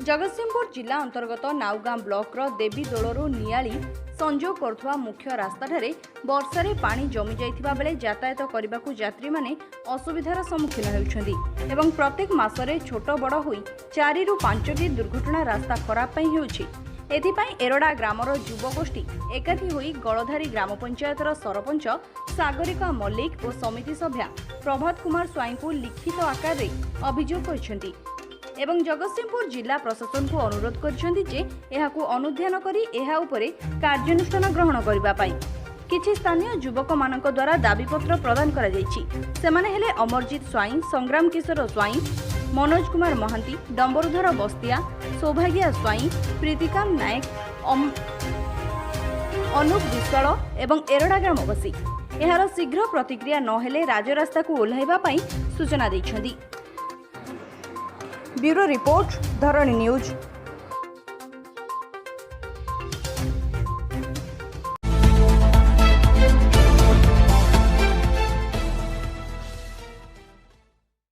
जगतसिंहपुर जिला अंतर्गत नाउगां ब्लॉक रो देवी दोलरू नियाली संजोग करुवा मुख्य रास्ताठारे वर्षारे पानी जमी जाइथिबा बेले यातायात करबाकू यात्री माने असुविधार सम्मुखीन हेउछन्ती एवं प्रत्येक मासरे छोट बड़ होई 4 ରୁ 5टी दुर्घटना रास्ता खराब पई हेउछि। एथिपाई एरोडा ग्रामर युवगोष्ठी एकाठी होई गलधारी ग्राम पंचायतर सरपंच सागरिका मल्लिक और समिति सभ्या प्रभात कुमार स्वाई को लिखित आकार रे अभियोग करछन्ती एवं जगतसिंहपुर जिला प्रशासन को अनुरोध करछन्ती जे एहाकू अनुध्यान करी एहा उपरे कार्यानुष्ठान ग्रहण करिबा पाई। किछि स्थानीय युवक मानक द्वारा दाबीपत्र प्रदान करा जायछि। सेमाने हेले अमरजीत स्वाई, संग्राम किशोर स्वाई, मनोज कुमार महांती, डंबरुधर बस्तिया, सौभाग्या स्वाई, प्रीतिका नायक, अनुप विश्वाल एवं एरोडा ग्रामवासी एहार शीघ्र प्रतिक्रिया नहेले राजरास्ता को ओह्लाइबा पाई सूचना दैछन्ती। ब्यूरो रिपोर्ट, धरणी न्यूज।